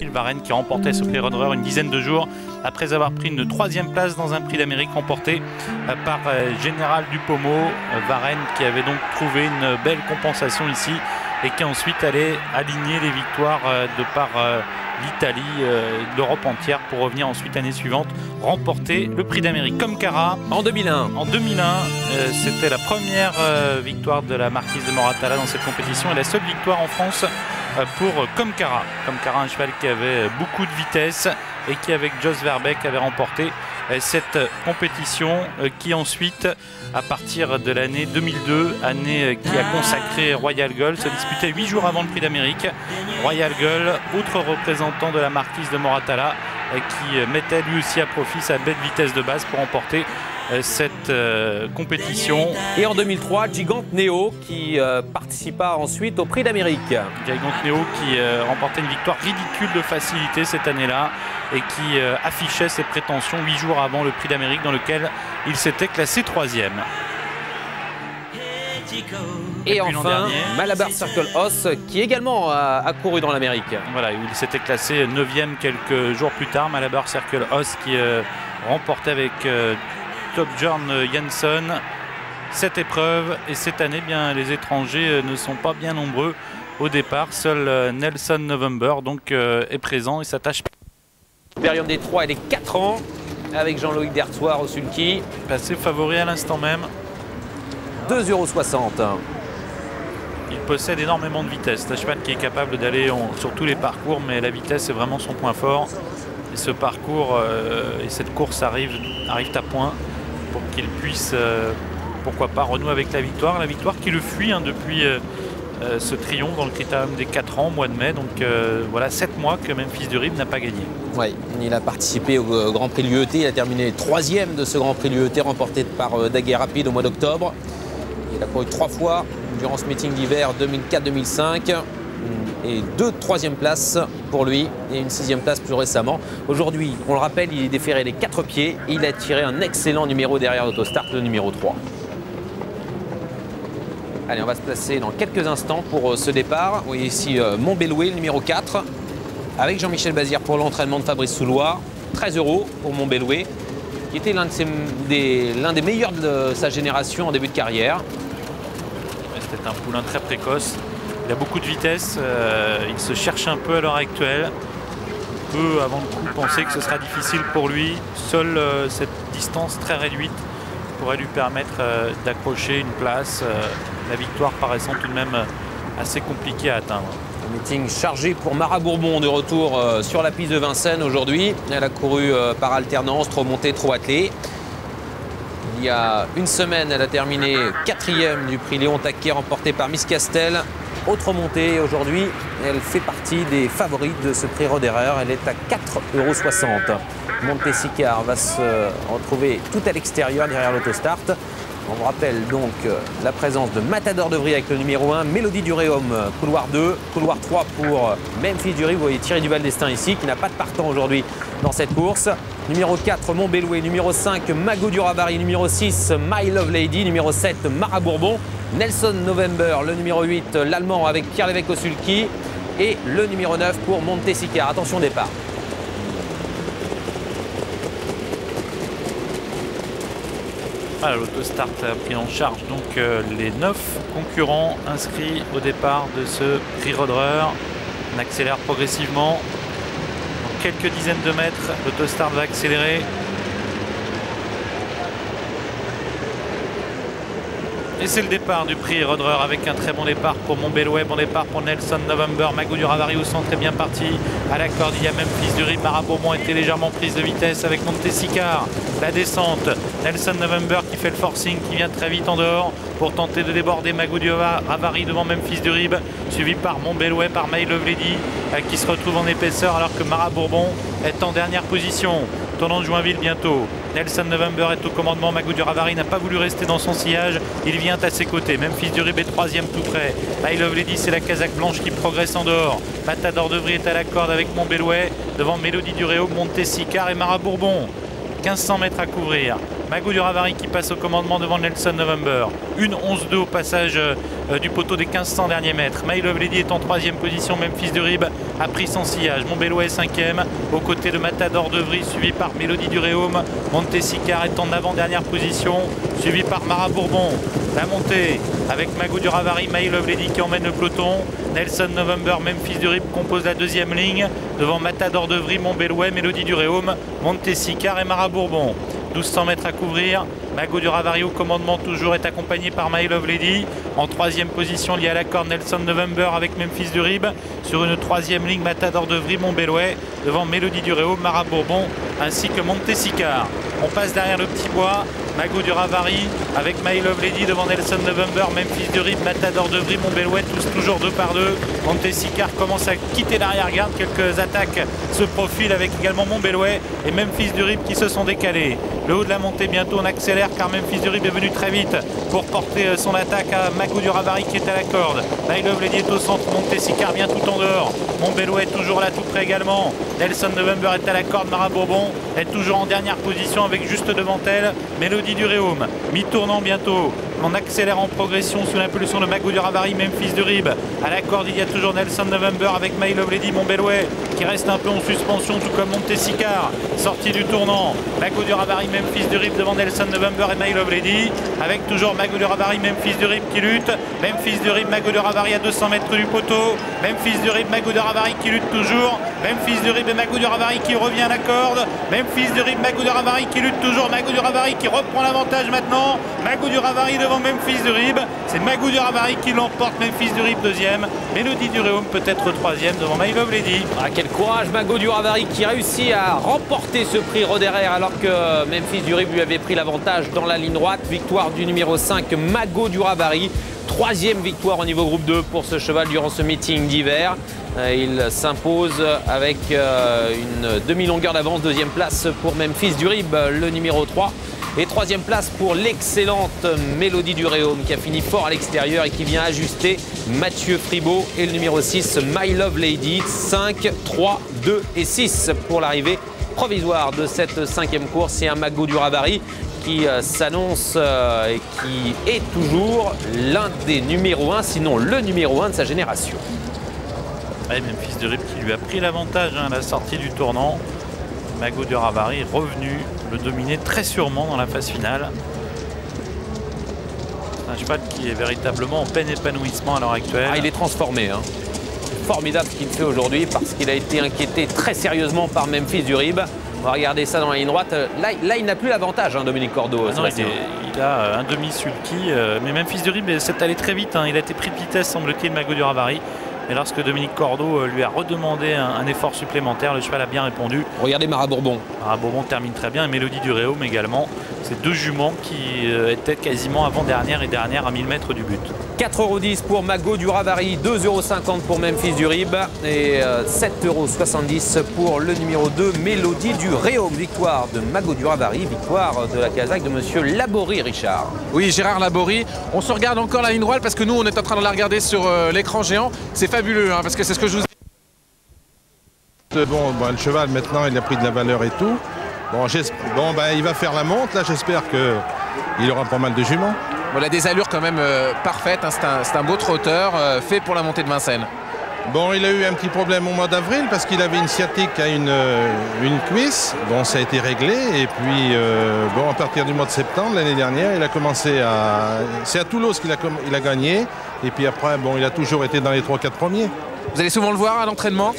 Varenne qui remportait ce prix Roadrunner une dizaine de jours après avoir pris une 3e place dans un prix d'Amérique remporté par Général Dupomo. Varenne qui avait donc trouvé une belle compensation ici et qui ensuite allait aligner les victoires de par l'Italie, l'Europe entière pour revenir ensuite l'année suivante remporter le prix d'Amérique. Comme Cara en 2001. En 2001, c'était la première victoire de la Marquise de Moratala dans cette compétition et la seule victoire en France pour Comme Cara. Comme Cara, un cheval qui avait beaucoup de vitesse et qui avec Jos Verbeek avait remporté cette compétition qui ensuite, à partir de l'année 2002, année qui a consacré Royal Gull, se disputait 8 jours avant le prix d'Amérique. Royal Gull, autre représentant de la Marquise de Moratala, qui mettait lui aussi à profit sa belle vitesse de base pour remporter cette compétition. Et en 2003, Gigant Neo qui participa ensuite au prix d'Amérique. Gigant Neo qui remportait une victoire ridicule de facilité cette année-là et qui affichait ses prétentions 8 jours avant le prix d'Amérique dans lequel il s'était classé 3e. Et enfin, Malabar Circle Hoss qui également a couru dans l'Amérique. Voilà, il s'était classé 9e quelques jours plus tard. Malabar Circle Hoss qui remportait avec Torbjørn Jensen cette épreuve. Et cette année, bien, les étrangers ne sont pas bien nombreux au départ. Seul Nelson November donc, est présent et s'attache. Période des 3 et des 4 ans avec Jean-Loïc Dertoir au sulky. Passé favori à l'instant même. 2,60 €. Il possède énormément de vitesse. C'est un cheval qui est capable d'aller sur tous les parcours, mais la vitesse est vraiment son point fort. Et ce parcours et cette course arrivent à point pour qu'il puisse, pourquoi pas, renouer avec la victoire. La victoire qui le fuit depuis ce triomphe dans le critérium des 4 ans au mois de mai. Donc voilà 7 mois que Memphis du Rib n'a pas gagné. Oui, il a participé au Grand Prix de l'UET. Il a terminé 3e de ce Grand Prix de l'UET remporté par Daguerre Rapide au mois d'octobre. Il a couru 3 fois durant ce meeting d'hiver 2004-2005 et 2 3e places pour lui et une 6e place plus récemment. Aujourd'hui, on le rappelle, il est déféré les 4 pieds et il a tiré un excellent numéro derrière l'Autostart, le numéro 3. Allez, on va se placer dans quelques instants pour ce départ. Oui, ici Montbélouet, le numéro 4, avec Jean-Michel Bazir pour l'entraînement de Fabrice Souloir. 13 € pour Montbélouet, qui était l'un des meilleurs de sa génération en début de carrière. C'était un poulain très précoce. Il a beaucoup de vitesse. Il se cherche un peu à l'heure actuelle. On peut, avant le coup, penser que ce sera difficile pour lui. Seule cette distance très réduite pourrait lui permettre d'accrocher une place. La victoire paraissant tout de même assez compliquée à atteindre. Un meeting chargé pour Mara Bourbon de retour sur la piste de Vincennes aujourd'hui. Elle a couru par alternance, trop montée, trop attelée. Il y a une semaine, elle a terminé 4e du prix Léon Taquet remporté par Miss Castel. Autre montée aujourd'hui, elle fait partie des favoris de ce prix Roderer. Elle est à 4,60 €. Montessicar va se retrouver tout à l'extérieur derrière l'Autostart. On vous rappelle donc la présence de Matador de Vry avec le numéro 1, Mélodie du Réaume, couloir 2, couloir 3 pour Memphis du Rib. Vous voyez Thierry Duval d'Estaing ici, qui n'a pas de partant aujourd'hui dans cette course. Numéro 4, Montbélouet, numéro 5, Magou du Ravary, numéro 6, My Love Lady, numéro 7, Mara Bourbon, Nelson November, le numéro 8, l'Allemand avec Pierre Lévesque au sulky et le numéro 9 pour Montessicar. Attention départ. Voilà, l'Autostart a pris en charge donc les 9 concurrents inscrits au départ de ce prix Roderer. On accélère progressivement. Dans quelques dizaines de mètres, l'Autostart va accélérer. Et c'est le départ du prix Roderer avec un très bon départ pour Montbélouet, bon départ pour Nelson November, Magou du Ravary au centre est bien parti. À la corde, il y a Memphis du Rib, Mara Bourbon était légèrement prise de vitesse avec Montessicar. La descente, Nelson November qui fait le forcing, qui vient très vite en dehors pour tenter de déborder Magou du Ravary devant Memphis du Rib, suivi par Montbélouet, par My Love Lady qui se retrouve en épaisseur alors que Mara Bourbon est en dernière position. Tournant de Joinville bientôt. Nelson November est au commandement. Magou du Ravary n'a pas voulu rester dans son sillage. Il vient à ses côtés. Memphis du Rib est 3e tout près. My Love Lady, c'est la casaque blanche qui progresse en dehors. Matador de Vry est à la corde avec Montbélouet. Devant Mélodie du Réaume, Montessicar et Mara Bourbon. 1500 mètres à couvrir. Magou du Ravary qui passe au commandement devant Nelson November. 1,11,2 au passage du poteau des 1500 derniers mètres. My Love Lady est en 3e position. Memphis du Rib a pris son sillage. Montbélois est 5e, aux côtés de Matador de Vry, suivi par Mélodie du Réaume. Montesicar est en avant-dernière position, suivi par Mara Bourbon. La montée avec Magou du Ravary, My Love Lady qui emmène le peloton. Nelson November, Memphis du Rib compose la deuxième ligne. Devant Matador de Vry, Montbélois, Mélodie du Réaume, Montesicar et Mara Bourbon. 1200 mètres à couvrir. Magou du Ravary au commandement toujours est accompagné par My Love Lady. En troisième position lié à la corde Nelson November avec Memphis du Rib. Sur une troisième ligne Matador de Vry, Montbélois devant Mélodie du Réaume, Mara Bourbon ainsi que Montesicar. On passe derrière le petit bois. Magou du Ravary avec My Love Lady devant Nelson November, Memphis du Rib, Matador de Vry, Montbélois, tous toujours 2 par 2. Montesicar commence à quitter l'arrière-garde. Quelques attaques se profilent avec également Montbélois et Memphis du Rib qui se sont décalés. Le haut de la montée, bientôt on accélère car Memphis du Rib est venu très vite pour porter son attaque à Magou du Ravary qui est à la corde. My Love Lady est au centre, Montesicar vient tout en dehors. Montbélois est toujours là tout près également. Nelson November est à la corde, Mara Bourbon est toujours en dernière position avec juste devant elle Mélodie du Réaume. Mi-tournant bientôt. On accélère en progression sous l'impulsion de Magou du Ravary, Memphis du Rib. À la corde, il y a toujours Nelson November avec My Love Lady, Montbélois qui reste un peu en suspension, tout comme Montesicar. Sortie du tournant. Magou du Ravary, Memphis du Rib devant Nelson November et My Love Lady. Avec toujours Magou du Ravary, Memphis du Rib qui lutte. Memphis du Rib, Magou du Ravary à 200 mètres du poteau. Memphis du Rib, Magou du Ravary qui lutte toujours. Memphis du Rib et Magou du Ravary qui revient à la corde. Memphis du Rib, Magou du Ravary qui lutte toujours. Magou du Ravary qui reprend l'avantage maintenant. Magou du Ravary devant Memphis du Rib. C'est Magou du Ravary qui l'emporte. Memphis du Rib deuxième. Mélodie du Réaume peut-être troisième devant My Love Lady. Ah, quel courage Magou du Ravary qui réussit à remporter ce prix Roderer alors que Memphis du Rib lui avait pris l'avantage dans la ligne droite. Victoire du numéro 5 Magou du Ravary. Troisième victoire au niveau groupe 2 pour ce cheval durant ce meeting d'hiver. Il s'impose avec une demi-longueur d'avance. Deuxième place pour Memphis du Rib, le numéro 3. Et troisième place pour l'excellente Mélodie du Réaume qui a fini fort à l'extérieur et qui vient ajuster Mathieu Fribault. Et le numéro 6, My Love Lady. 5, 3, 2 et 6 pour l'arrivée provisoire de cette cinquième course. C'est un Magou du Ravary qui s'annonce et qui est toujours l'un des numéros 1, sinon le numéro 1 de sa génération. Ouais, Memphis du Rib qui lui a pris l'avantage à la sortie du tournant. Magou du Ravary est revenu le dominer très sûrement dans la phase finale. C'est un cheval qui est véritablement en plein épanouissement à l'heure actuelle. Ah, il est transformé. Hein. Formidable ce qu'il fait aujourd'hui parce qu'il a été inquiété très sérieusement par Memphis du Rib. On va regarder ça dans la ligne droite. Là il n'a plus l'avantage, hein, Dominique Cordeau. Ah non, il a un demi-sulky. Mais Memphis du Rib s'est allé très vite. Hein. Il a été pris de vitesse, semble-t-il, Magou du Ravary. Et lorsque Dominique Cordeau lui a redemandé un effort supplémentaire, le cheval a bien répondu. Regardez Mara Bourbon. Mara Bourbon termine très bien et Mélodie du Réaume également. C'est deux juments qui étaient quasiment avant-dernière et dernière à 1000 mètres du but. 4,10 € pour Magou du Ravary, 2,50 € pour Memphis du Rib et 7,70 € pour le numéro 2, Mélodie du Réaume. Victoire de Magou du Ravary, victoire de la casaque de monsieur Laborie, Richard. Oui, Gérard Laborie. On se regarde encore la ligne droite parce que nous, on est en train de la regarder sur l'écran géant. C'est fabuleux, hein, parce que c'est ce que je vous dis. Bon, le cheval, maintenant, il a pris de la valeur et tout. Bon, il va faire la monte. Là, j'espère qu'il aura pas mal de juments. Bon, il a des allures quand même parfaites. Hein. C'est un beau trotteur fait pour la montée de Vincennes. Bon, il a eu un petit problème au mois d'avril parce qu'il avait une sciatique à une cuisse. Bon, ça a été réglé. Et puis, bon, à partir du mois de septembre, l'année dernière, il a commencé à... C'est à Toulouse qu'il a gagné. Et puis après, bon, il a toujours été dans les 3-4 premiers. Vous allez souvent le voir à l'entraînement?